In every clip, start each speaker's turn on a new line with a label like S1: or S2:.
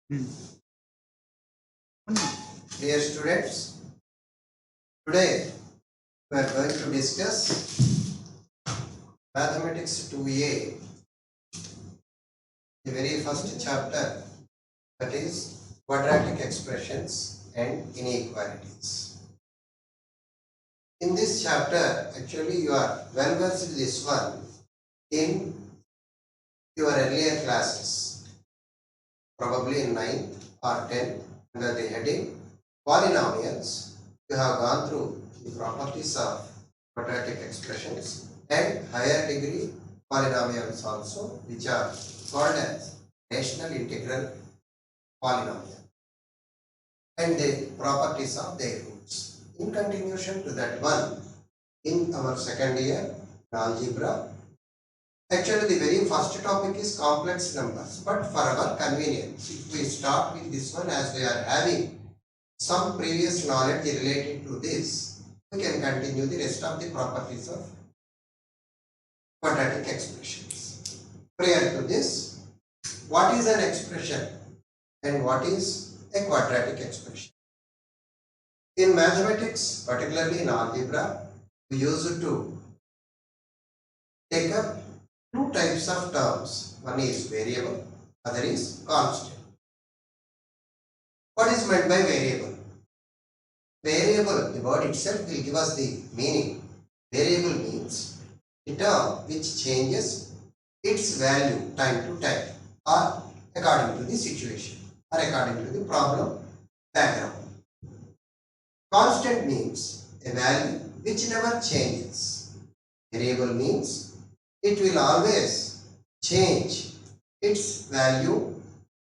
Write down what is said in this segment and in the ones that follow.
S1: Dear students, today we are going to discuss Mathematics 2A, the very first chapter, that is quadratic expressions and inequalities. In this chapter, actually you are well versed in this one in your earlier classes, probably in 9th or 10th, under the heading polynomials. You have gone through the properties of quadratic expressions and higher degree polynomials also, which are called as rational integral polynomial, and the properties of their roots. In continuation to that one, in our second year algebra, actually the very first topic is complex numbers, but for our convenience, if we start with this one, as we are having some previous knowledge related to this, we can continue the rest of the properties of quadratic expressions. Prior to this, what is an expression and what is a quadratic expression? In mathematics, particularly in algebra, we used to take up two types of terms. One is variable, other is constant. What is meant by variable? Variable, the word itself will give us the meaning. Variable means a term which changes its value time to time or according to the situation or according to the problem background. Constant means a value which never changes. Variable means it will always change its value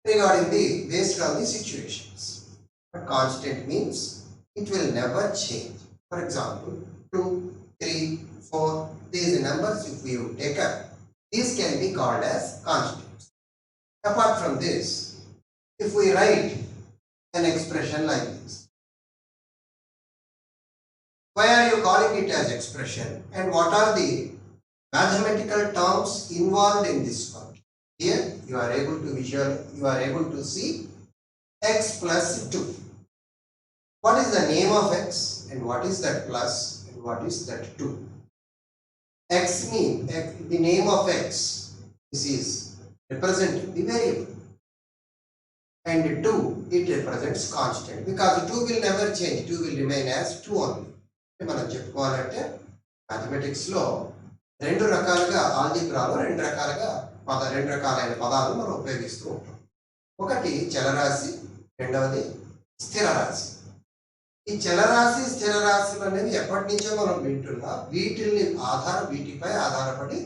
S1: regarding the based on the situations. But constant means it will never change. For example, 2, 3, 4, these numbers if you take up, these can be called as constants. Apart from this, if we write an expression like this, why are you calling it as expression and what are the mathematical terms involved in this one? Here you are able to see x plus 2. What is the name of x and what is that plus and what is that 2? X means the name of x. This is representing the variable. And 2, it represents constant because 2 will never change. 2 will remain as 2 only. మనం చెప్పుకోవాలంటే మ్యాథమెటిక్స్లో రెండు రకాలుగా ఆల్జీబ్రాలో రెండు రకాలైన పదాలు మనం ఉపయోగిస్తూ ఉంటాం. ఒకటి చలరాశి, రెండవది స్థిర రాశి. ఈ చలరాశి స్థిర రాశులు అనేవి ఎప్పటి నుంచో మనం వింటున్నా, వీటిపై ఆధారపడి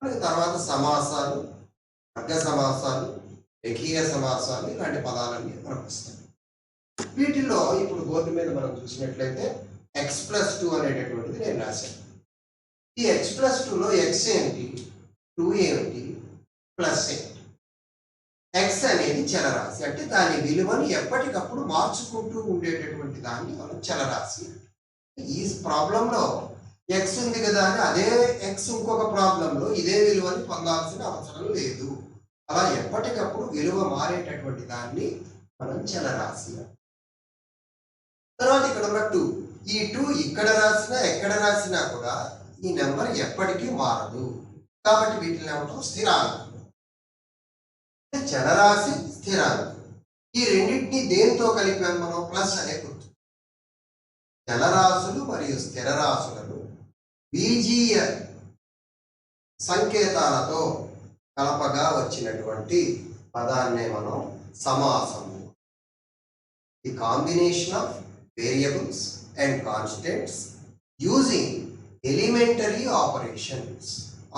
S1: మనకి తర్వాత సమాసాలు, వర్గ సమాసాలు, రేఖీయ సమాసాలు ఇలాంటి పదాలన్నీ మనకు వస్తాయి. వీటిలో ఇప్పుడు బోర్డు మీద మనం చూసినట్లయితే ఎక్స్ ప్లస్ 2 అనేటటువంటిది నేను రాశాను. ఈ ఎక్స్ ప్లస్ 2లో ఎక్స్ ఏమిటి, 2 ఏమిటి, ప్లస్ ఏంటి? ఎక్స్ అనేది చలరాశి, అంటే దాని విలువను ఎప్పటికప్పుడు మార్చుకుంటూ ఉండేటటువంటి దాన్ని మనం చలరాశి. ఈ ప్రాబ్లంలో ఎక్స్ ఉంది కదా అని అదే ఎక్స్ ఇంకొక ప్రాబ్లంలో ఇదే విలువని పొందాల్సిన అవసరం లేదు. అలా ఎప్పటికప్పుడు విలువ మారేటటువంటి దాన్ని మనం చలరాశి. తర్వాత ఇక్కడ ఉన్న 2, ఈ 2 ఇక్కడ రాసినా ఎక్కడ రాసినా కూడా ఈ నెంబర్ ఎప్పటికీ మారదు. కాబట్టి వీటిని ఏమంటాం, స్థిరాంకం. చలరాశి, స్థిరాంకం, ఈ రెండింటినీ దేంతో కలిపాం మనం, ప్లస్ అనే గుర్తు. చలరాశులు మరియు స్థిర రాశులను బీజీయ సంకేతాలతో కలపగా వచ్చినటువంటి పదాన్నే మనం సమాసము. The combination of variables and constants using elementary operations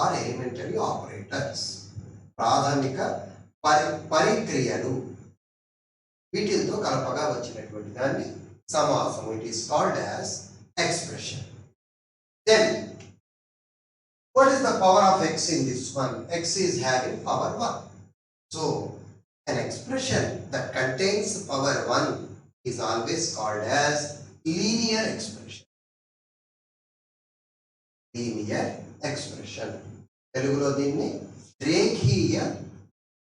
S1: or elementary operators. ప్రాథమిక పరిక్రియలు వీటితో కలపగా వచ్చినటువంటి దాన్ని సమాసం. It is called as expression. Then what is the power of x in this one? X is having power 1. So an expression that contains power 1 is always called as linear expression. Linear expression. తెలుగులో దీన్ని రేఖీయ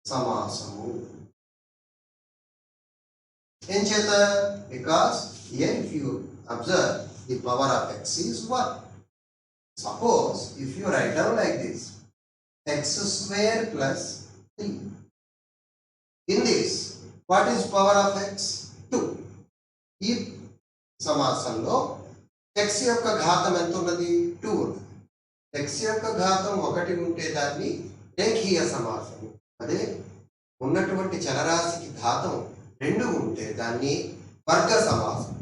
S1: సమాసము. Encheta, because here if you observe, the power of x is 1. Suppose if you write down like this, x square plus 3. In this, what is power of x? 2. ఈ సమాసంలో x యొక్క ఘాతం ఎంత ఉన్నది? 2 ఉంది. x యొక్క ఘాతం 1 ఉంటే దాన్ని రేఖీయ సమాసము. అదే ఉన్నటువంటి చలరాశికి ఘాతం 2 ఉంటే దాన్ని వర్గ సమాసం.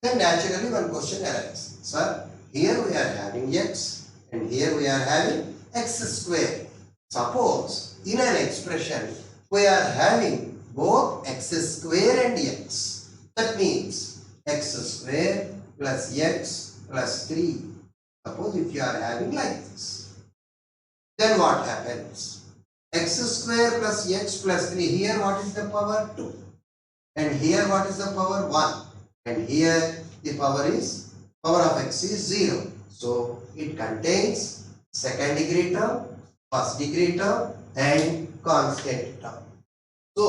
S1: Then naturally one question arises. Sir, here we are having x and here we are having x square. Suppose in an expression we are having both x square and x. That means x square plus x plus 3. Suppose if you are having like this, then what happens? X square plus x plus 3. Here what is the power? 2. And here what is the power? 1. And here the power of x is 0. So it contains second degree term, first degree term and constant term. So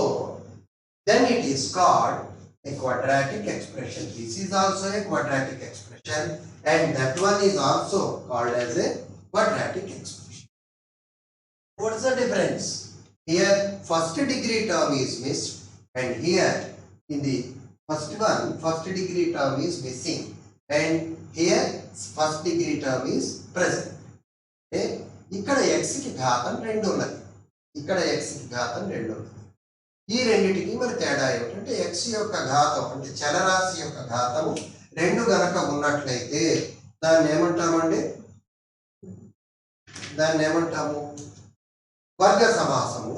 S1: then it is called a quadratic expression. This is also a quadratic expression and that one is also called as a quadratic expression. What is the difference? Here first degree term is missed and here in the first one, first degree term is missing and here first degree term is present. Okay? ఇక్కడ x కి ఘాతం 2 ఉన్నది, ఇక్కడ x కి ఘాతం 2 ఉన్నది. ఈ రెండిటికి మరి తేడా ఏమిటంటే x యొక్క ఘాతం అంటే చలరాశి యొక్క ఘాతము 2 గనక ఉన్నట్లయితే దాన్ని ఏమంటామండి? దాన్ని ఏమంటాము? వర్గ సమాసము.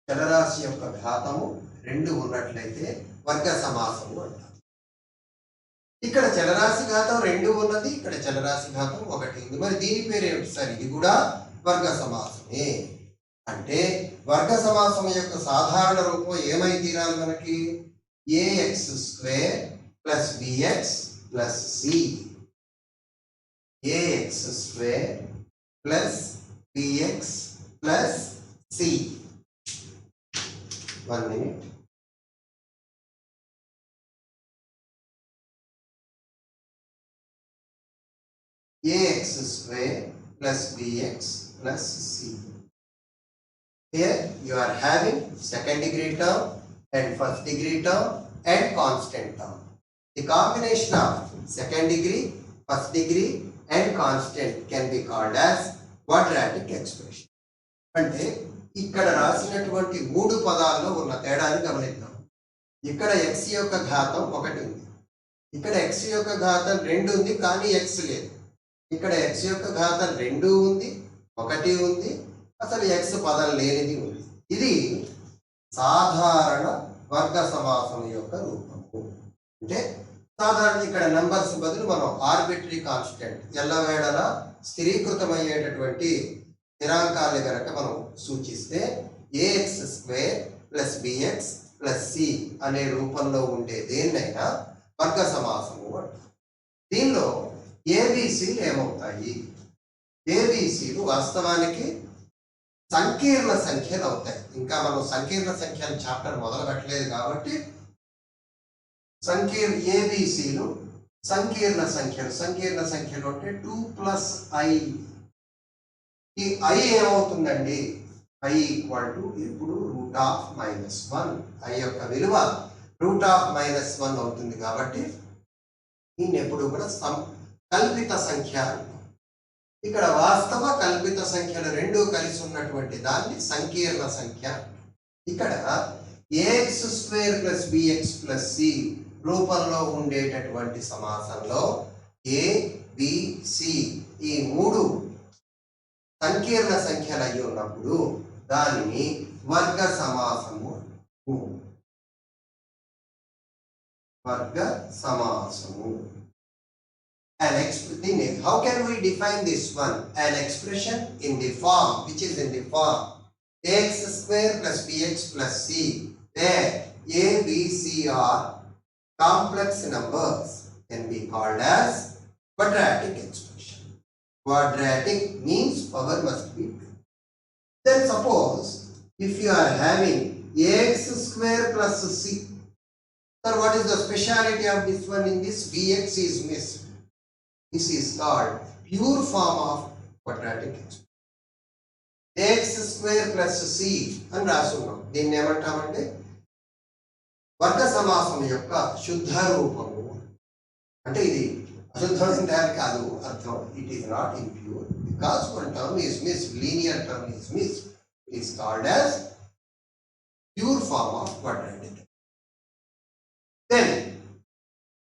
S1: చలరాశి యొక్క ఘాతము 2 ఉన్నట్లయితే వర్గ సమాసము అంటారు. ఇక్కడ చలరాశి ఘాతం 2 ఉన్నది, ఇక్కడ చలరాశి ఘాతం 1 ఉంది. మరి దీని పేరు ఏమిటి సార్? ఇది కూడా వర్గ సమాసమే. అంటే వర్గ సమాసం యొక్క సాధారణ రూపం ఏమై తీరాలి మనకి? ax square plus bx plus c. ax square plus bx plus c. 1 minute. ax square plus bx plus c. Here you are having second degree term and first degree term and constant term. The combination of second degree, first degree and constant can be called as quadratic expression. అంటే ఇక్కడ రాసినటువంటి 3 పదాల్లో ఉన్న తేడాన్ని గమనిద్దాం. ఇక్కడ x యొక్క ఘాతం 1 ఉంది, ఇక్కడ x యొక్క ఘాతం 2 ఉంది కానీ x లేదు. ఇక్కడ x యొక్క ఘాతం 2 ఉంది, 1 ఉంది, అసలు x పదం లేనిది ఉంది. ఇది సాధారణ వర్గ సమాసం యొక్క రూపము. అంటే సాధారణ ఇక్కడ నంబర్స్ బదులు మనం ఆర్బిటరీ కాన్స్టెంట్ ఎల్లవేళలా స్థిరీకృతమయ్యేటటువంటి స్థిరాంకాన్ని కనుక మనం సూచిస్తే ax square plus bx plus c అనే రూపంలో ఉండే దేన్నైనా వర్గ సమాసము అంటారు. దీనిలో ఏబిసిలు ఏమవుతాయి? ఏబిసిలు వాస్తవానికి సంకీర్ణ సంఖ్యలు అవుతాయి. ఇంకా మనం సంకీర్ణ సంఖ్యల చాప్టర్ మొదలు పెట్టలేదు కాబట్టి ఏబిసిలు సంకీర్ణ సంఖ్యలు. సంకీర్ణ సంఖ్యలు అంటే 2 ప్లస్ i. ఈ i ఏమవుతుందండి? i ఈక్వల్ టు ఇప్పుడు √(-1). i యొక్క విలువ √(-1) అవుతుంది కాబట్టి దీన్ని ఎప్పుడు కూడా కల్పిత సంఖ్య అంటాం. ఇక్కడ వాస్తవ కల్పిత సంఖ్యలు 2 కలిసి ఉన్నటువంటి దాన్ని సంకీర్ణ సంఖ్య. ఇక్కడ ax square plus bx plus c రూపంలో ఉండేటటువంటి సమాసంలో a b c ఈ 3 సంకీర్ణ సంఖ్యలు అయి ఉన్నప్పుడు దానిని వర్గ సమాసము. వర్గ సమాసము. How can we define this one? An expression in the form, which is in the form ax square plus bx plus c, where a, b, c are complex numbers, can be called as quadratic expression. Quadratic means power must be 2. Then suppose if you are having ax square plus c Sir, what is the speciality of this one? In this, Vx is missed. This is called pure form of quadratic expression. X square plus c అని రాసున్నాం. దీన్ని ఏమంటామంటే వర్గ సమాసం యొక్క శుద్ధ రూపము. అంటే ఇది అశుద్ధమైన కాదు అర్థం. It is not impure because one term is missed, linear term is missed. It is called as pure form of quadratic. Then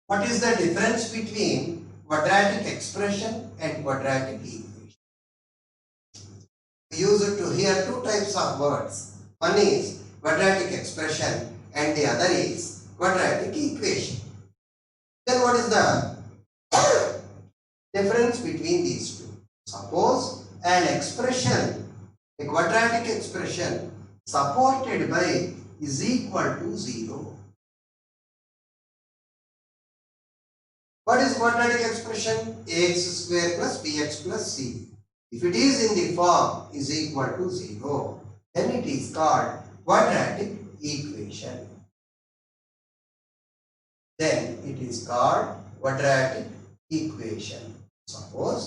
S1: what is the difference between quadratic expression and quadratic equation? We use it to hear two types of words. One is quadratic expression and the other is quadratic equation. Then what is the difference between these two? Suppose an expression, a quadratic expression supported by is equal to 0. What is quadratic expression? Ax square plus bx plus c. If it is in the form is equal to 0, then it is called quadratic equation. Then it is called quadratic equation. Suppose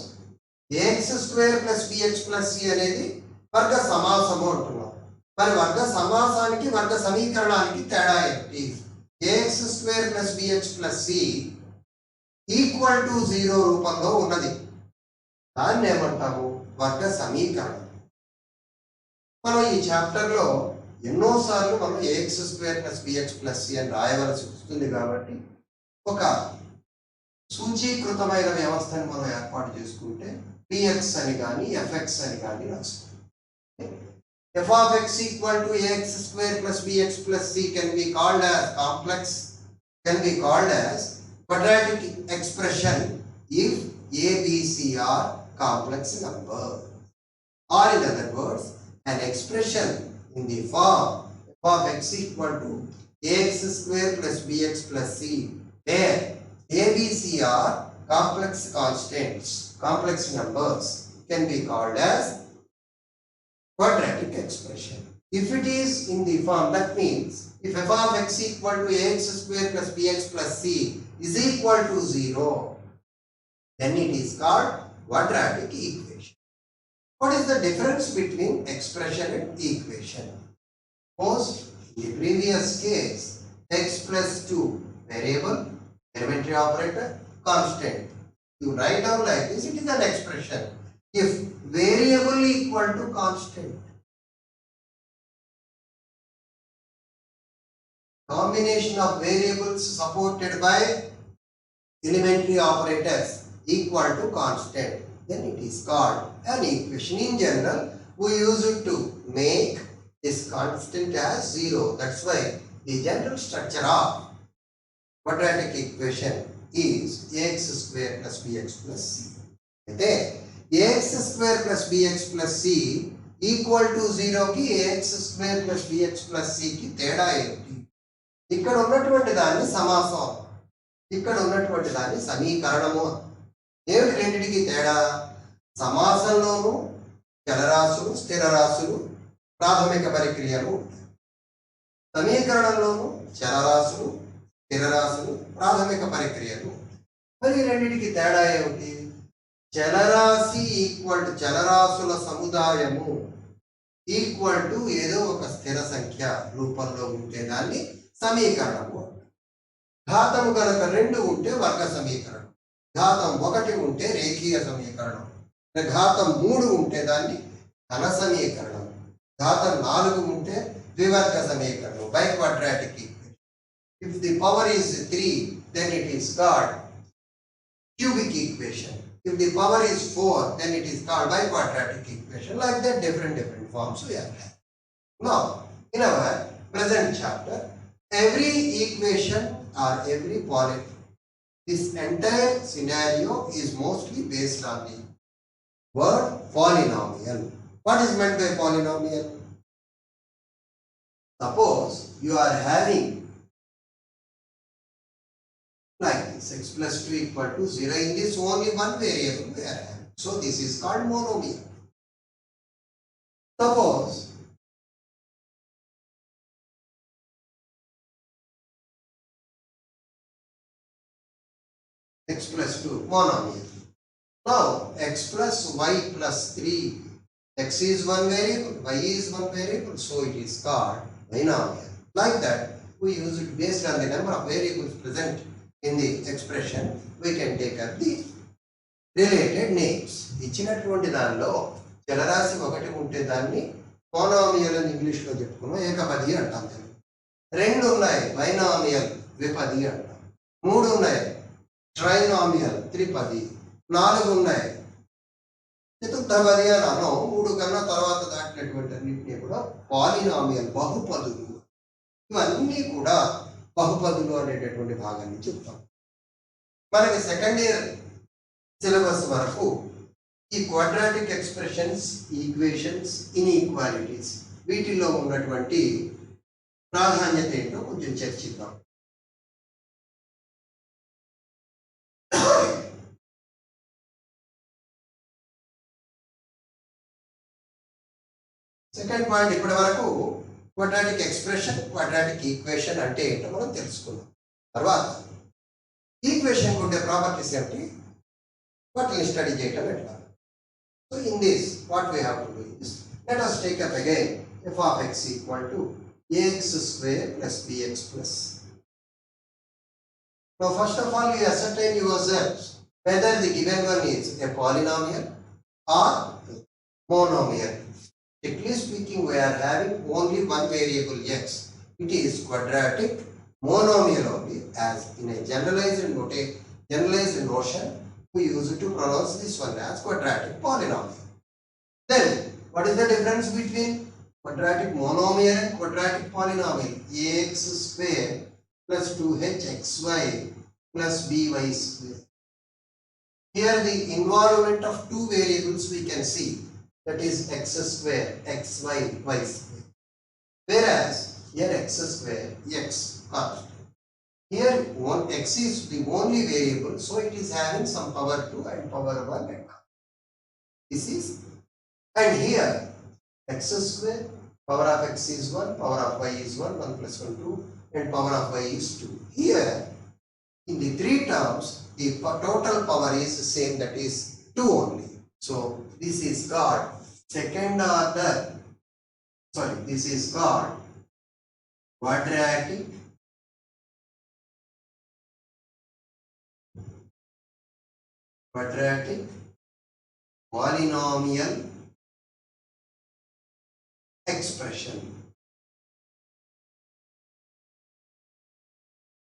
S1: ax square plus bx plus c అనేది వర్గ సమాసము అంటున్నాం. మరి వర్గ సమాసానికి వర్గ సమీకరణానికి తేడా ఏంటి? ax square plus bx plus c equal to 0 రూపంలో ఉన్నది. దాన్ని ఏమంటాము? వర్గ సమీకరణం. మనం ఈ చాప్టర్లో ఎన్నోసార్లు మనం ax square plus bx plus c అని రాయవలసి వస్తుంది కాబట్టి ఒక సూచీకృతమైన వ్యవస్థను మనం ఏర్పాటు చేసుకుంటే px అని కానీ fx అని కానీ రాస్తాం. f of x equal to ax square plus bx plus c can be called as complex, can be called as quadratic expression if a, b, c are complex number. Or in other words, an expression in the form f of x equal to ax square plus bx plus c where a, b, c are complex constants, complex numbers can be called as quadratic expression. If it is in the form, that means if f of x equal to ax square plus bx plus c is equal to 0, then it is called quadratic equation. What is the difference between expression and equation? Suppose in the previous case x plus 2 variable, elementary operator, constant. You write down like this, it is an expression. If variable equal to constant, combination of variables supported by elementary operators equal to constant, then it is called an equation. In general, we use it to make this constant as 0. That's why the general structure of quadratic equation is ax square plus bx plus c. Okay? ax square plus bx plus c equal to 0 ki ax square plus bx plus c ki తేడా ఏంటి? ఇక్కడ ఉన్నటువంటి దాన్ని సమాసం, ఇక్కడ ఉన్నటువంటి దాన్ని సమీకరణము. ఏమిటి రెండింటికి తేడా? సమాసంలోనూ చలరాశులు, స్థిర రాశులు, ప్రాథమిక పరిక్రియలు ఉంటాయి. సమీకరణంలోనూ చలరాశులు, స్థిర రాశులు, ప్రాథమిక పరిక్రియలు ఉంటాయి. మరి రెండింటికి తేడా ఏమిటి? చలరాశి ఈక్వల్ టు చలరాశుల సముదాయము ఈక్వల్ టు ఏదో ఒక స్థిర సంఖ్య రూపంలో ఉంటే దాన్ని సమీకరణము. ఘాతము కనుక 2 ఉంటే వర్గ సమీకరణం, ఘాతం 1 ఉంటే రేఖీయ సమీకరణం, ఘాతం 3 ఉంటే దాన్ని ఘన సమీకరణం, ఘాతం 4 ఉంటే ద్వివర్గ సమీకరణం, by quadratic equation. If the power is 3, then it is called cubic equation. If the power is 4, then it is called by quadratic equation. Like that, different forms we have. Now, in our present chapter, every equation or every this entire scenario is mostly based on the word polynomial. What is meant by polynomial? Suppose you are having like this, x plus 2 equal to 0. In this only one variable we are having. So this is called monomial. Suppose x plus 2 monomial. Now x plus y plus 3, x is one variable, y is one variable, so it is called binomial. Like that, we use it based on the number of variables present in the expression. We can take up the related names. ఇచ్చినటువంటి దానిలో చలరాశి ఒకటి ఉంటే దాన్ని monomial అని ఇంగ్లీష్లో చెప్పుకున్నాం, ఏకపది అంటాం. రెండు ఉన్నాయి బైనామియల్, ద్విపది అంటాం. మూడు ఉన్నాయి ట్రైనామియల్, త్రిపది. నాలుగు ఉన్నాయి చతుర్థపది అని అనం. మూడు కన్నా తర్వాత దాటినటువంటి అన్నింటినీ కూడా పాలినామియల్, బహుపదులు. ఇవన్నీ కూడా బహుపదులు అనేటటువంటి భాగాన్ని చెప్తాం. మనకి సెకండ్ ఇయర్ సిలబస్ వరకు ఈ క్వాడ్రాటిక్ ఎక్స్ప్రెషన్స్, ఈక్వేషన్స్, ఇన్ఈక్వాలిటీస్ వీటిల్లో ఉన్నటువంటి ప్రాధాన్యత ఏంటో కొంచెం చర్చిద్దాం. సెకండ్ పాయింట్, ఇప్పటి వరకు క్వాడ్రాటిక్ ఎక్స్ప్రెషన్, క్వాడ్రాటిక్ ఈక్వేషన్ అంటే ఏంటో మనం తెలుసుకున్నాం. తర్వాత ఈక్వేషన్ ఉండే ప్రాపర్టీస్ ఏమిటి, వాటిని స్టడీ చేయటం ఎట్లా. So in this what we have to do is, let us take up again f of x equal to ax square plus bx plus. Now first of all you ascertain yourselves whether the given one is a polynomial or monomial. Strictly speaking, we are having only one variable x. It is quadratic monomial only, as in a generalized notion we use it to pronounce this one as quadratic polynomial. Then what is the difference between quadratic monomial and quadratic polynomial? Ax square plus 2hxy plus by square. Here the involvement of two variables we can see, that is x square, xy, y square. Whereas here x square, x constant. Here x is the only variable, so it is having some power 2 and power 1 and this is, and here x square, power of x is 1, power of y is 1, 1 plus 1 2, and power of y is 2. Here in the three terms the total power is the same, that is 2 only. So this is called second order, this is called quadratic polynomial expression.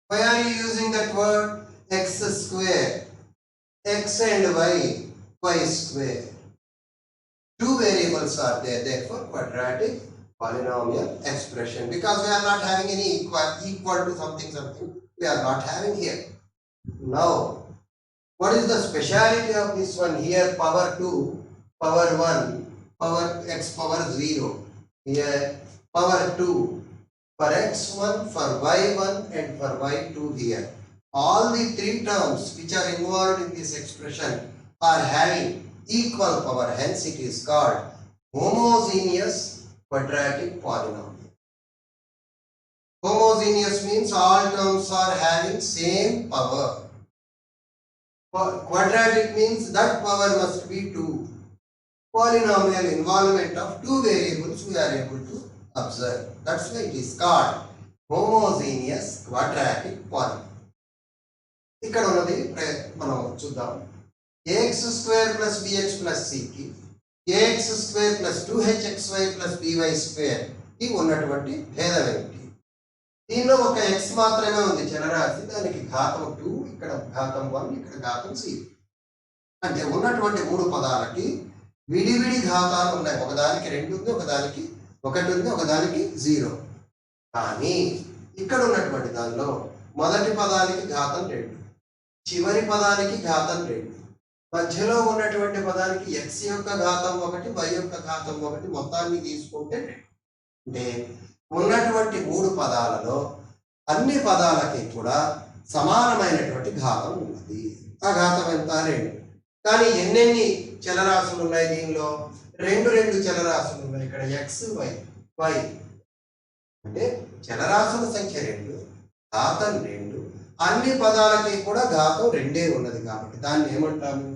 S1: Why are you using that word x square? X and y square. Two variables are there, therefore quadratic polynomial expression, because we are not having any equal to something, we are not having here. Now what is the speciality of this one? Here power 2, power 1, power x power 0. Here power 2 for x1, for y1 and for y2 here. All the three terms which are involved in this expression are having equal power, hence it is called homogeneous quadratic polynomial. Homogeneous means all terms are having same power. Quadratic means that power must be 2. Polynomial involvement of two variables we are able to observe. That's why it is called homogeneous quadratic polynomial. ఇక్కడ ఉన్నది మనం చూద్దాం. ax square plus bx plus c కి ax square plus 2hxy plus by square కి ఉన్నటువంటి భేదం ఏమిటి? దీనిలో ఒక x మాత్రమే ఉంది చలరాశి, దానికి ఘాతం 2, ఇక్కడ ఘాతం 1, ఇక్కడ ఘాతం 0. అంటే ఉన్నటువంటి మూడు పదాలకి విడివిడి ఘాతాలు ఉన్నాయి. ఒకదానికి 2 ఉంది, ఒకదానికి 1 ఉంది, ఒకదానికి 0. కానీ ఇక్కడ ఉన్నటువంటి దానిలో మొదటి పదానికి ఘాతం 2, చివరి పదానికి ఘాతం 2, మధ్యలో ఉన్నటువంటి పదానికి x యొక్క ఘాతం 1, y యొక్క ఘాతం 1, మొత్తాన్ని తీసుకుంటే 2. అంటే ఉన్నటువంటి మూడు పదాలలో అన్ని పదాలకి కూడా సమానమైనటువంటి ఘాతం ఉన్నది. ఆ ఘాతం ఎంత? 2. కానీ ఎన్నెన్ని చలరాశులు ఉన్నాయి దీనిలో? రెండు చలరాశులు ఉన్నాయి. ఇక్కడ x y అంటే చలరాశుల సంఖ్య 2, ఘాతం 2, అన్ని పదాలకి కూడా ఘాతం రెండే ఉన్నది కాబట్టి దాన్ని ఏమంటాము?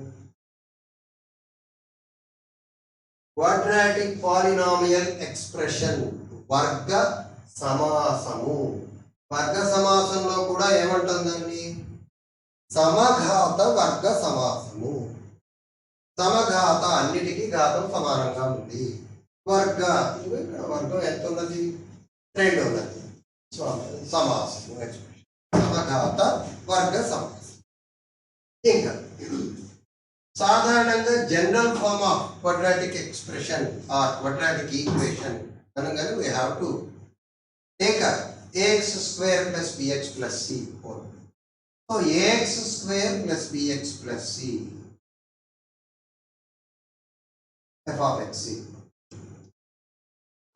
S1: క్వాడ్రాటిక్ పాలినామియల్ ఎక్స్ప్రెషన్, వర్గ సమాసము. వర్గ సమాసంలో కూడా ఏమంటుందండి? సమఘాత వర్గ సమాసము. సమఘాత అన్నిటికీ ఘాతం సమానంగా ఉంది. వర్గ ఇక్కడ వర్గం ఎంత ఉన్నది? 2 ఉన్నది. సమాసము ఎక్స్ప్రెషన్ సమఘాత వర్గ సమాసం. ఇంకా సాధారణంగా general form of quadratic expression or quadratic equation అనగానే we have to take ax square plus bx plus c whole. So ax square plus bx plus c f of x.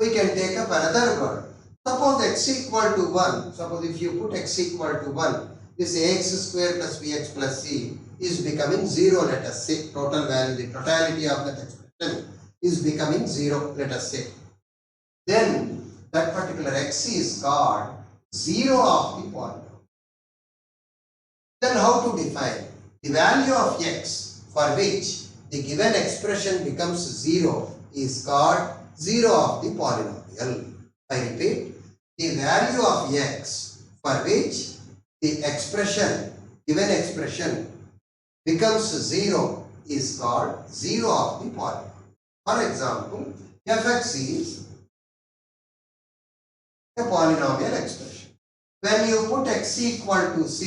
S1: We can take up another word. Suppose x equal to 1. Suppose if you put x equal to 1, this ax square plus bx plus c is becoming 0, let us say. Total value, the totality of that expression is becoming 0, let us say. Then that particular x is called 0 of the polynomial. Then how to define? The value of x for which the given expression becomes 0 is called 0 of the polynomial. I repeat, the value of x for which the expression, given expression becomes 0 is called 0 of the polynomial. For example, fx is a polynomial expression. When you put x equal to c,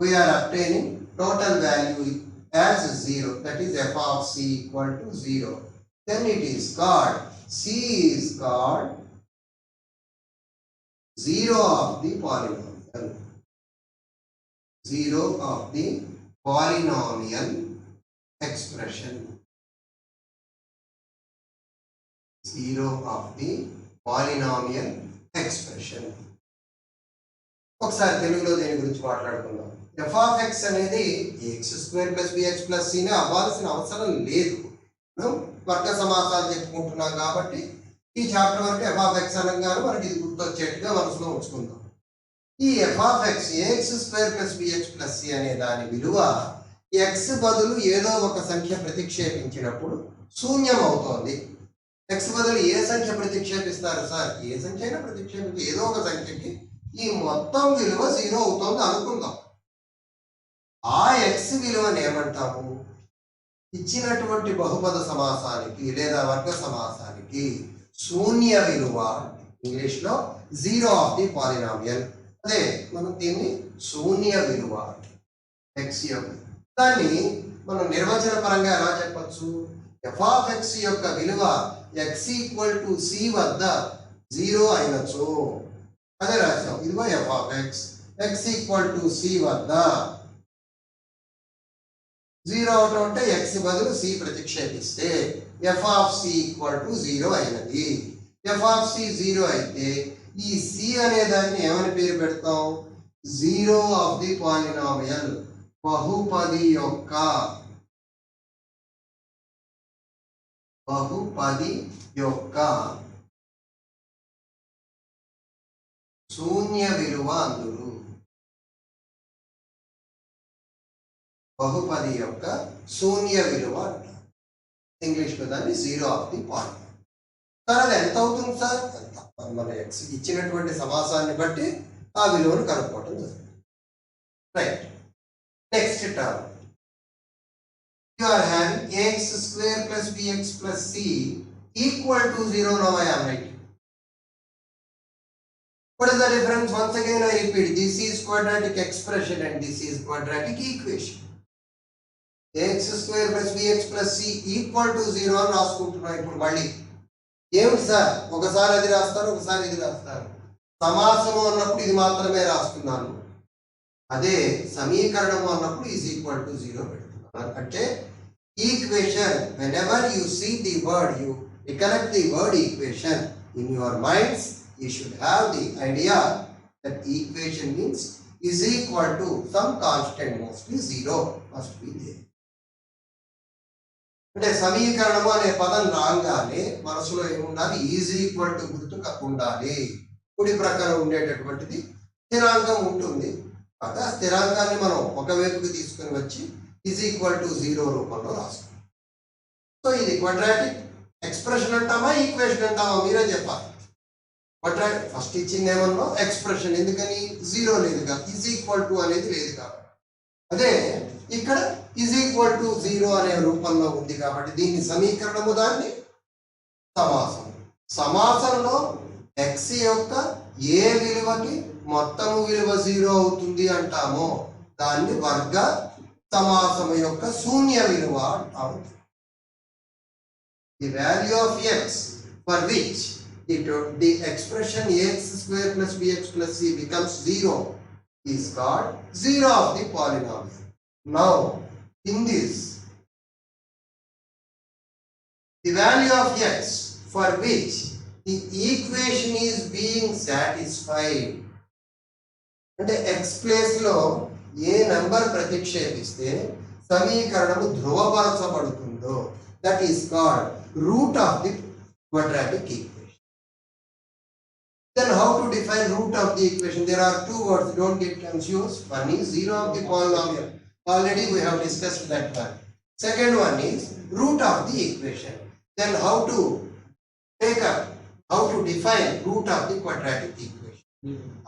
S1: we are obtaining total value as 0, that is f of c equal to 0. Then it is called, c is called 0 of the polynomial. 0 of the polynomial expression. 0 of the polynomial expression. ఒకసారి తెలుగులో దీని గురించి మాట్లాడుకుందాం. f of x అనేది x square plus bx plus c ని అవ్వాల్సిన అవసరం లేదు. మనం వర్గ సమాసాలు చెప్పుకుంటున్నాం కాబట్టి ఈ చాప్టర్ వరకు f of x అనగానే మనకి ఇది గుర్తొచ్చేట్టుగా మనసులో ఉంచుకుందాం. ఈ f of x ax square plus bx plus c అనే దాని విలువ x బదులు ఏదో ఒక సంఖ్య ప్రతిక్షేపించినప్పుడు శూన్యం అవుతోంది. x బదులు ఏ సంఖ్య ప్రతిక్షేపిస్తారు సార్? ఏ సంఖ్య అయినా ప్రతిక్షేపించి ఏదో ఒక సంఖ్యకి ఈ మొత్తం విలువ 0 అవుతుంది అనుకుందాం. ఆ x విలువను ఏమంటాము? ఇచ్చినటువంటి బహుపద సమాసానికి లేదా వర్గ సమాసానికి శూన్య విలువ, ఇంగ్లీష్లో 0 ఆఫ్ ది పాలినామియల్. అదే మనం దీన్ని శూన్య విలువ x యొక్క. దాన్ని మనం నిర్వచన పరంగా ఎలా చెప్పచ్చు? f of x యొక్క విలువ x ఈక్వల్ టు c వద్ద 0 అయినచో, అదే రాసాం. ఇదిగో f of x equal to c వద్ద 0 అవటం అంటే x బదులు c ప్రతిక్షేపిస్తే f of c equal to 0 అయినది. f of c 0 అయితే ఈ c అనే దాన్ని ఏమని పేరు పెడతాం? 0 ఆఫ్ ది పాలినామియల్, బహుపది యొక్క శూన్య విలువ అందురు. బహుపది యొక్క శూన్య విలువ అంటారు. ఇంగ్లీష్లో దాన్ని 0 ఆఫ్ ది పాయింట్. సార్ అది ఎంత అవుతుంది సార్? మన ఎక్స్ ఇచ్చినటువంటి సమాసాన్ని బట్టి ఆ విలువను కనుక్కోవడం జరుగుతుంది. Right. Next term, you are having ax square plus bx plus c equal to 0. Now I am writing. What is the difference? Once again I repeat, this is quadratic expression and this is quadratic equation. ax square plus bx plus c equal to 0 అని రాసుకుంటున్నాం. ఇప్పుడు మళ్ళీ ఏమిటి sir? ఒకసారి అది రాస్తారు, ఒకసారి ఇది రాస్తారు. సమాసము అన్నప్పుడు ఇది మాత్రమే రాస్తున్నాను, అదే సమీకరణము అన్నప్పుడు ఈజ్ ఈక్వల్ టు 0 పెడుతున్నాను. అంటే equation, whenever you see the word, you recollect the word equation in your minds, you should have the idea that equation means is equal to some constant, mostly 0 must be there. అంటే సమీకరణము అనే పదం రాగానే మనసులో ఏముండాలి? Is equal to గుర్తు ఉండాలి. కుడి ప్రక్కన ఉండేటటువంటిది స్థిరాంకం ఉంటుంది, ఆ స్థిరాంకాన్ని మనం ఒకవైపుకి తీసుకుని వచ్చి ఈజ్ ఈక్వల్ టు 0 రూపంలో రాస్తాం. సో ఇది క్వాడ్రాటిక్ ఎక్స్ప్రెషన్ అంటామా ఈక్వేషన్ అంటామా మీరే చెప్పాలి. క్వాడ్రాటిక్ ఫస్ట్ ఇచ్చింది ఏమన్నా ఎక్స్ప్రెషన్, ఎందుకని 0 లేదు కాబట్టి, ఈజ్ ఈక్వల్ టు అనేది లేదు కాబట్టి. అదే ఇక్కడ ఈజ్ ఈక్వల్ టు 0 అనే రూపంలో ఉంది కాబట్టి దీన్ని సమీకరణము, దాన్ని సమాసం. సమాసంలో x యొక్క ఏ విలువకి మొత్తము విలువ 0 అవుతుంది అంటామో దాన్ని వర్గ సమాసము యొక్క శూన్య విలువ అంటాము. The value of x for which the expression ax square plus bx plus c becomes 0 is called 0 of the polynomial. Now in this, the value of x for which the equation is being satisfied, అంటే x place లో ఏ number ప్రతిక్షేపిస్తే సమీకరణము ధ్రువపరచబడుతుందో that is called root of the quadratic equation. Then how to define root of the equation? There are two words, don't get confused. One is 0 of the polynomial, already we have discussed that one. Second one is root of the equation. Then how to define root of the quadratic equation?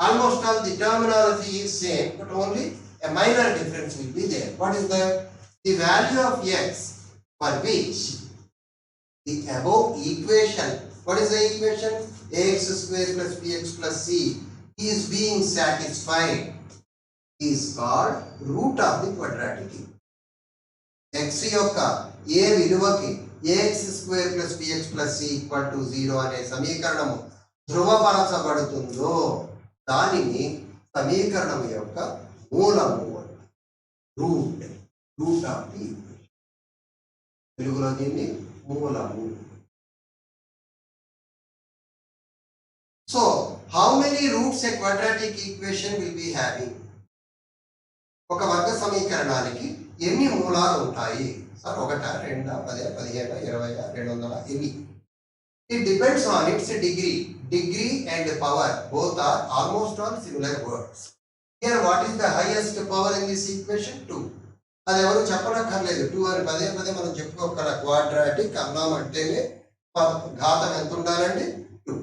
S1: Almost all the terminology is same, but only a minor difference will be there. What is that? The value of x for which the above equation, what is the equation? Ax square plus bx plus c is being satisfied is called root of the quadratic equation. x యొక్క ఏ విలువకి ax square plus bx plus c equal to 0 అనే సమీకరణము ధ్రువపరచబడుతుందో దానిని సమీకరణము యొక్క మూలము అంటారు. Root of the equation, తెలుగులో దీన్ని మూలము. So how many roots a quadratic equation will be having? ఒక వర్గ సమీకరణానికి ఎన్ని మూలాలు ఉంటాయి సార్? 1, 2, 10, 15, 20, 200 ఎన్ని? It depends on its degree. Degree and power both are almost all similar words. Here what is the highest power in this equation? 2. అది ఎవరు చెప్పనక్కర్లేదు, 2 అని పదే మనం చెప్పుకోగల. క్వాడ్రాటిక్ అన్నాం అంటేనే ఘాతం ఎంత ఉండాలండి? 2.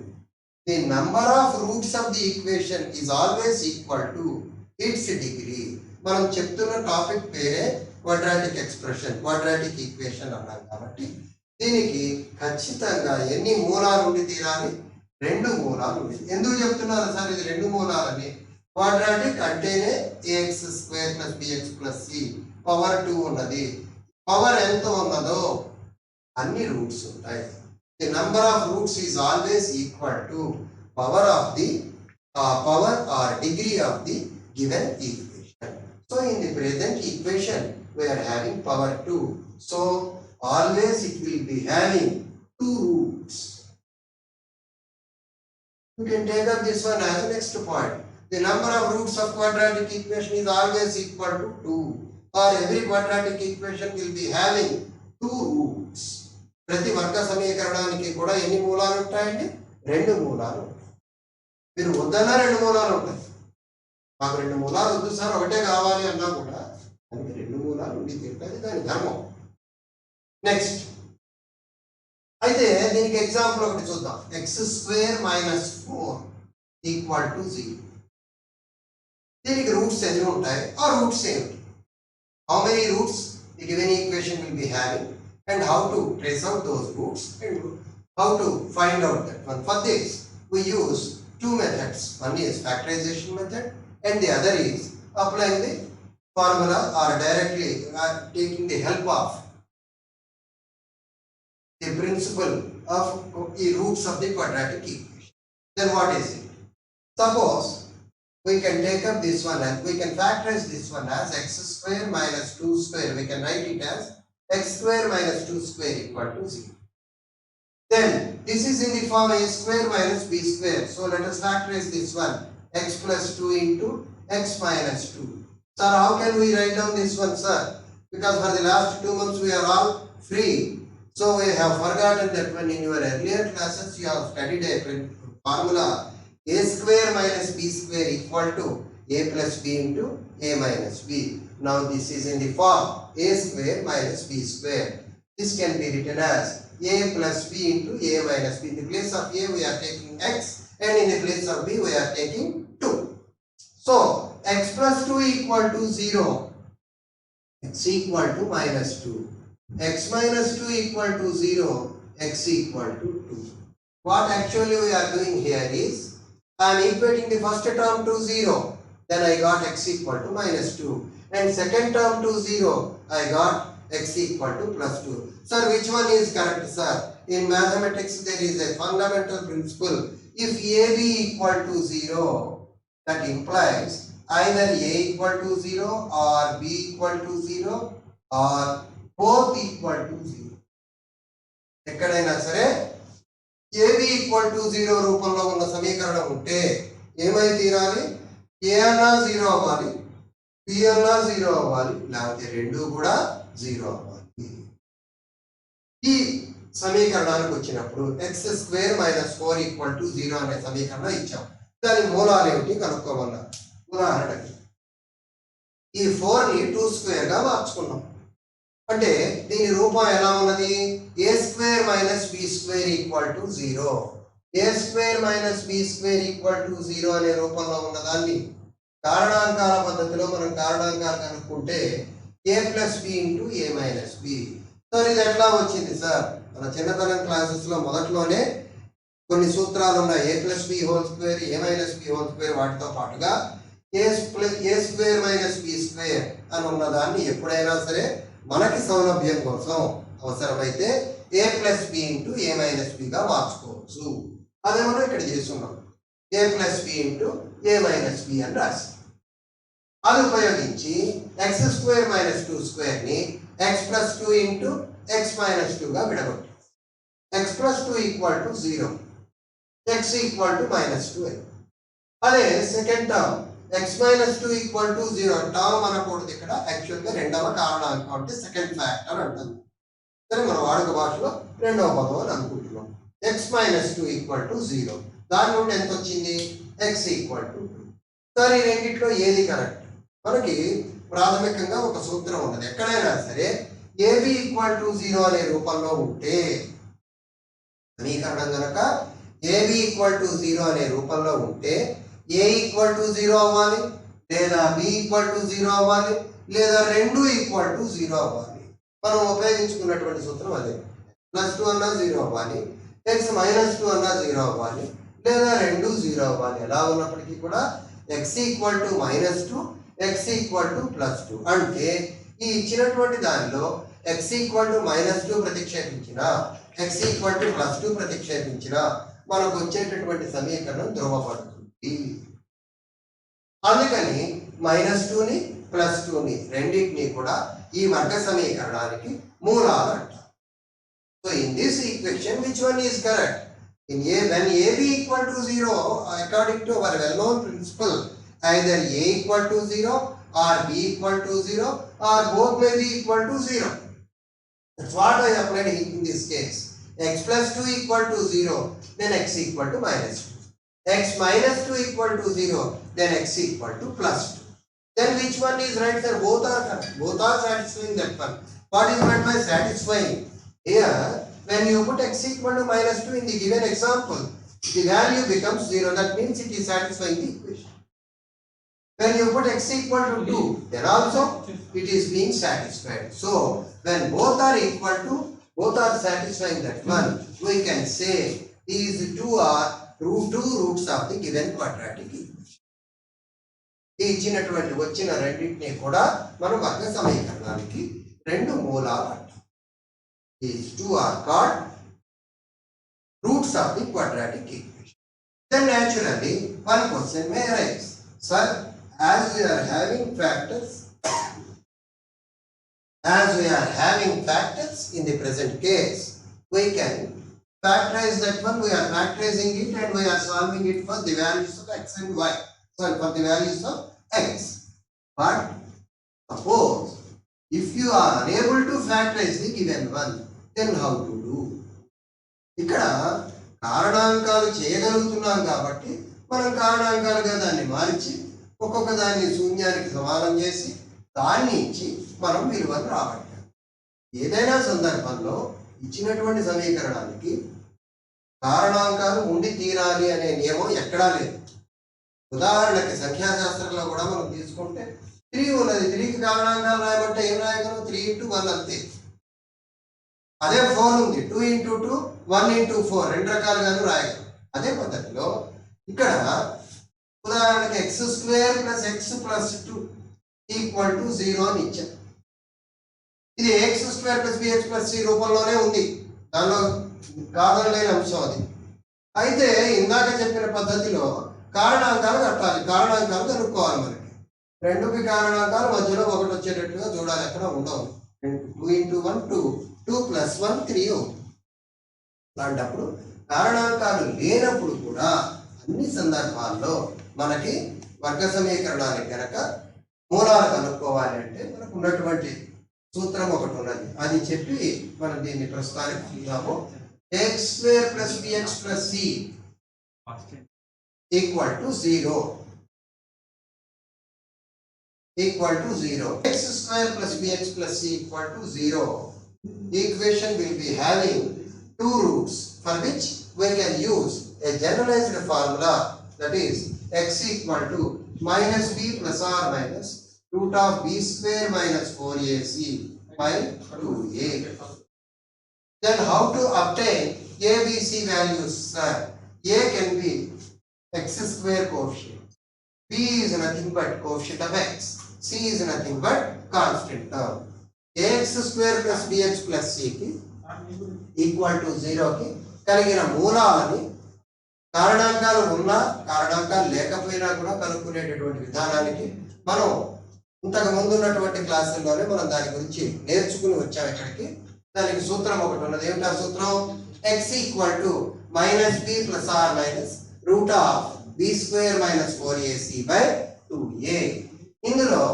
S1: The number of roots of the equation is always equal to it's degree. మనం చెప్తున్న టాపిక్ పేరే క్వాడ్రాటిక్ ఎక్స్ప్రెషన్, క్వాడ్రాటిక్ ఈక్వేషన్ అన్నాం కాబట్టి దీనికి ఖచ్చితంగా ఎన్ని మూలాలు ఉండి తీరాలి? 2 మూలాలు ఉండి. ఎందుకు చెప్తున్నారు సార్ ఇది 2 మూలాలని? క్వాడ్రాటిక్ అంటేనే ax square plus bx plus c power 2 ఉన్నది. పవర్ ఎంత ఉన్నదో అన్ని రూట్స్ ఉంటాయి. The number of roots is always equal to power of the power are degree of the given equation. So in the present equation we are having power 2, so always it will be having 2 roots. You can take up this one as the next point. The number of roots of quadratic equation is always equal to 2, or every quadratic equation will be having 2 roots. ప్రతి వర్గ సమీకరణానికి కూడా ఎన్ని మూలాలు ఉంటాయండి? 2 మూలాలు ఉంటాయి. మీరు వద్దన్నా 2 మూలాలు ఉంటాయి. మాకు 2 మూలాలు వద్దు సార్ ఒకటే కావాలి అన్నా కూడా అందుకే 2 మూలాలు ఉండి తీరుతుంది, దాని ధర్మం. నెక్స్ట్ అయితే దీనికి ఎగ్జాంపుల్ ఒకటి చూద్దాం. X square minus 4 equal to 0. దీనికి రూట్స్ ఎన్ని ఉంటాయి? ఆ రూట్స్ ఏమిటి? How many roots the given equation will be having and how to trace out those roots and how to find out that one. For this we use 2 methods. One is factorization method and the other is applying the formula or directly taking the help of the principle of the roots of the quadratic equation. Then what is it? Suppose we can take up this one and we can factorize this one as x square minus 2 square. We can write it as x square minus 2 square equal to 0. Then this is in the form a square minus b square. So let us factorize this one, x plus 2 into x minus 2. Sir, how can we write down this one, sir? Because for the last 2 months we are all free. So we have forgotten that when in your earlier classes you have studied a formula a square minus b square equal to a plus b into a minus b. Now this is in the form a square minus b square. This can be written as a plus b into a minus b. In the place of a we are taking x, and in the place of b we are taking 2. So x plus 2 equal to 0, x equal to minus 2, x minus 2 equal to 0, x equal to 2. What actually we are doing here is, I am equating the first term to 0, then I got x equal to minus 2, and second term to 0, I got x equal to plus 2. Sir, which one is correct, sir? In mathematics there is a fundamental principle. If AB equal to 0, that implies either A equal to 0 or B equal to 0 or both equal to 0. ఎక్కడైనా సరే AB equal to 0 రూపంలో ఉన్న సమీకరణం ఉంటే ఏమై తీరాలి? A అన్నా 0 అవ్వాలి, B అన్నా 0 అవ్వాలి, లేకపోతే రెండు కూడా 0 అవ్వాలి. ఈ సమీకరణానికి వచ్చినప్పుడు x square minus 4 equal to 0 అనే సమీకరణం ఇచ్చాం. దాని మూలాలు ఏమిటి కనుక్కోమన్నారు. ఉదాహరణకి ఈ 4ని 2 స్క్వేర్గా మార్చుకున్నాం. అంటే దీని రూపం ఎలా ఉన్నది? A square minus b square equal to 0. A square minus b square equal to 0 అనే రూపంలో ఉన్నదాన్ని కారణాంకాల పద్ధతిలో మనం కారణాంకాలు కనుక్కుంటే a plus b into a minus b. Sir ఇది ఎట్లా వచ్చింది సార్? మన చిన్నతనం క్లాసెస్లో మొదట్లోనే కొన్ని సూత్రాలు ఉన్నాయి. A plus b whole square, a minus b whole square, వాటితో పాటుగా a square minus b square అని ఉన్నదాన్ని ఎప్పుడైనా సరే మనకి సౌలభ్యం కోసం అవసరమైతే a plus b into a minus బిగా మార్చుకోవచ్చు. అదే మనం ఇక్కడ చేస్తున్నాం. A plus b into a minus b అని రాసి అది ఉపయోగించి ఎక్స్ స్క్వేర్ మైనస్ 2 స్క్వేర్ని x plus 2 into x minus 2గా విడగొట్టాం. X plus 2 equal to 0, X equal to minus 2. అదే second term X minus 2 equal to 0 term అనకూడదు, ఇక్కడ యాక్చువల్గా రెండవ కారణాంకం అంటే సెకండ్ ఫ్యాక్టర్ అంటుంది. సరే, మన వాడుక భాషలో రెండవ పదం అని అనుకుంటున్నాం. ఎక్స్ మైనస్ 2 ఈక్వల్ టు 0, దాని నుండి ఎంత వచ్చింది? X equal to 2. సరే, ఈ రెండిట్లో ఏది కరెక్ట్? మనకి ప్రాథమికంగా ఒక సూత్రం ఉన్నది. ఎక్కడైనా సరే ఏబి ఈక్వల్ టు 0 అనే రూపంలో ఉంటే సమీకరణం కనుక ఏబి ఈక్వల్ టు 0 అనే రూపంలో ఉంటే ఏ ఈక్వల్ టు 0 అవ్వాలి, లేదా బి ఈక్వల్ టు 0 అవ్వాలి, లేదా రెండు ఈక్వల్ టు 0 అవ్వాలి. మనం ఉపయోగించుకున్నటువంటి సూత్రం అదే. ప్లస్ 2 అన్నా 0 అవ్వాలి, ఎక్స్ మైనస్ 2 అన్నా 0 అవ్వాలి, లేదా రెండు 0 అవ్వాలి. ఎలా ఉన్నప్పటికీ కూడా x equal to minus 2, x equal to plus 2 అంటే ఈ ఇచ్చినటువంటి దానిలో ఎక్స్ ఈక్వల్ టు మైనస్ 2 ప్రతిక్షేపించిన, ఎక్స్ ఈక్వల్ టు ప్లస్ 2 ప్రతిక్షేపించిన మనకు వచ్చేటటువంటి సమీకరణం ధ్రువపడుతుంది. అందుకని మైనస్ 2ని ప్లస్ 2ని రెండింటినీ కూడా ఈ వర్గ సమీకరణానికి మూలాలు అంటారు. So in this equation which one is correct? In A, when AB equal to 0, according to our well-known principle, either A equal to 0 or B equal to 0 or both may be equal to 0. That's what I applied in this case. X plus 2 equal to 0, then x equal to minus 2. X minus 2 equal to 0, then x equal to plus 2. Then which one is right, sir? Both are correct. Both are satisfying that one. What is meant by satisfying? Here, when you put x equal to minus 2 in the given example, the value becomes 0. That means it is satisfying the equation. When you put x equal to 2, then also it is being satisfied. So, when both are equal to, both are satisfying that one, we can say these two are two roots of the given quadratic equation. ఈ ఇచ్చినటువంటి వచ్చిన రెండింటిని కూడా మనం వర్గ సమీకరణానికి రెండు మూలాలు అంటాం. These two are called roots of the quadratic equation. Then naturally one question may arise, sir, as we are having factors in the present case, we can factorize that one. We are factorizing it and we are solving it for the values of x and y. So for the values of x. But suppose if you are unable to factorize the given one, then how to do? ఇక్కడ కారణాంకాలు చేయగలుగుతున్నాం కాబట్టి మనం కారణాంకాలుగా దాన్ని మార్చి ఒక్కొక్క దాన్ని శూన్యానికి సమానం చేసి దాన్ని ఇచ్చి మనం విలువను రాబట్టాం. ఏదైనా సందర్భంలో ఇచ్చినటువంటి సమీకరణానికి కారణాంకాలు ఉండి తీరాలి అనే నియమం ఎక్కడా లేదు. ఉదాహరణకి సంఖ్యాశాస్త్రంలో కూడా మనం తీసుకుంటే 3 ఉన్నది, 3కి కారణాంకాలు రాయబట్టే ఏం రాయగలం? 3 into 1 అంతే. అదే 4 ఉంది, 2 into 2 1 into 4 రెండు రకాలుగాను రాయగలం. అదే పద్ధతిలో ఇక్కడ ఉదాహరణకి x² + x + 2 = 0 అని ఇచ్చాం. ఇది ax² + bx + c రూపంలోనే ఉంది, దానిలో కాదనలేని అంశం అది. అయితే ఇందాక చెప్పిన పద్ధతిలో కారణాంకాలు కట్టాలి, కారణాంకాలు కనుక్కోవాలి. మనకి రెండుకి కారణాంకాలు మధ్యలో ఒకటి వచ్చేటట్టుగా చూడాలి, ఎక్కడ ఉండవు. 2 into 1 2, 2 + 1 3 అవుతుంది. అలాంటప్పుడు కారణాంకాలు లేనప్పుడు కూడా అన్ని సందర్భాల్లో మనకి వర్గ సమీకరణానికి కనుక మూలాలు కనుక్కోవాలి అంటే మనకు ఉన్నటువంటి సూత్రం ఒకటి ఉన్నది, అది చెప్పి మనం దీన్ని ప్రస్తుతానికి చూద్దాము. x² + bx + c = 0 x² + bx + c = 0. The equation will be having two roots for which we can use a generalized formula, that is x = -b + or minus √b² - 4ac / 2a. Then how to obtain a, b, c values? A can be x² coefficient, b is nothing but coefficient of x, c is nothing but constant term. ax² + bx + c కి = 0 కి కలిగిన మూలాలని కారణాంకాలు ఉన్నా కారణాంకాలు లేకపోయినా కూడా కనుక్కునేటటువంటి విధానానికి మనం ఇంతకు ముందు ఉన్నటువంటి క్లాసుల్లోనే మనం దాని గురించి నేర్చుకుని వచ్చాం. ఇక్కడికి దానికి సూత్రం ఒకటి ఉన్నది. ఏమిటా సూత్రం? x = -b + or minus √b² - 4ac / 2a. ఇందులో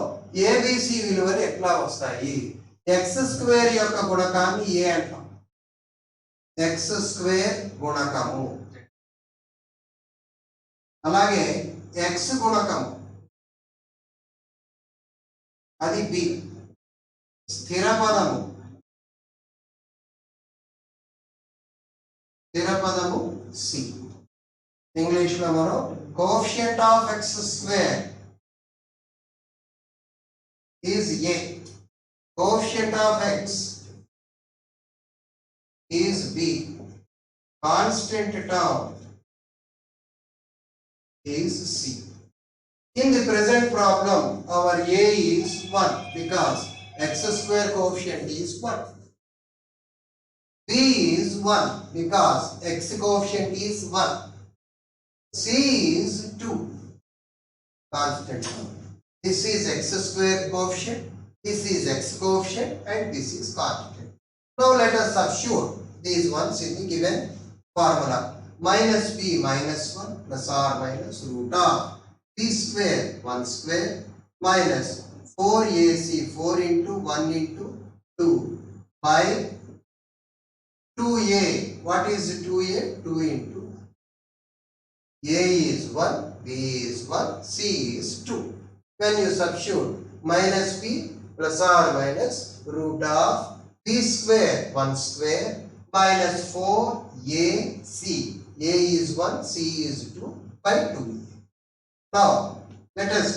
S1: abc విలువలు ఎట్లా వస్తాయి? x² యొక్క గుణకాన్ని a అంటాం, x² గుణకము. అలాగే x గుణకము అది b, స్థిర పదము c. ఇంగ్లీష్ లో మనం coefficient of x² is a, coefficient of x is b, constant term is c. In the present problem our a is 1 because x² coefficient is 1. b is 1 because x coefficient is 1. c is 2, constant term. This is x² coefficient, this is x coefficient, and this is constant. Now let us substitute these ones in the given formula. -b - 1 + or minus √b² 1² minus 4ac 4 into 1 into 2 by 2a. What is 2a? 2 into a is 1, b is 1, c is 2. When you substitute -b + or minus √b² 1² minus 4ac, a is 1, c is 2 by 2. Now let us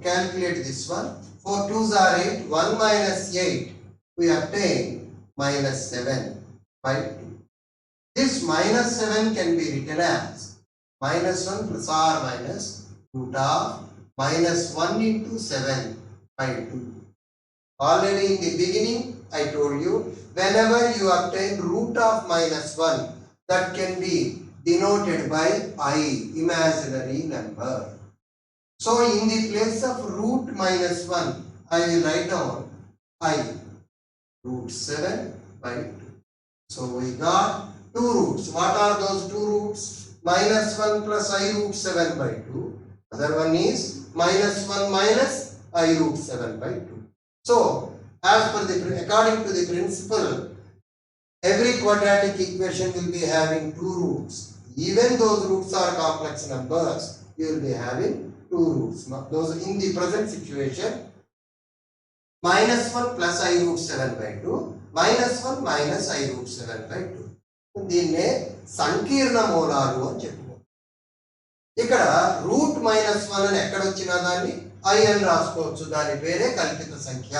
S1: calculate this one. 4 2s are 8, 1 minus 8 we obtain -7 by 2. This -7 can be written as -1 + or minus -1 into 7 by 2. Already in the beginning I told you, whenever you obtain root of -1, that can be denoted by I, imaginary number. So in the place of root -1 I will write down I, √7 by 2. So we got two roots. What are those two roots? -1 plus I √7 by 2. Other one is -1 minus I √7 by 2. So as per according to the principle, every quadratic equation will be having two roots. Even those roots are complex numbers, you will be having 2 roots. Those in the present situation, -1 plus I root 7 by 2, -1 minus I root 7 by 2. దీన్నే సంకీర్ణ మూలాలు అని చెప్పుకోవచ్చు. ఇక్కడ route -1 అని ఎక్కడ వచ్చినా దాన్ని I అని రాసుకోవచ్చు. దాని పేరే కల్పిత సంఖ్య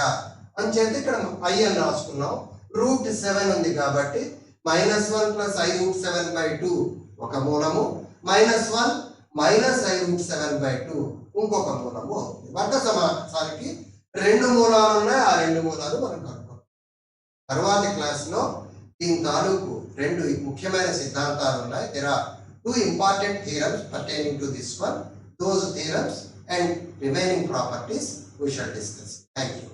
S1: అని చేత ఇక్కడ I అని రాసుకున్నాం. రూట్ 7 ఉంది కాబట్టి -1 plus I root 7 by 2 ఒక మూలము, -1 minus I root 7 by 2 ఇంకొక మూలము అవుతుంది. వర్గ సమాసానికి 2 మూలాలు ఉన్నాయి. ఆ 2 మూలాలు మనం కనుక్కోవాలి. తర్వాతి క్లాస్లో దీని తాలూకు 2 ముఖ్యమైన సిద్ధాంతాలు ఉన్నాయి. There are 2 important theorems pertaining to this one. Those theorems and remaining properties we shall discuss. Thank you.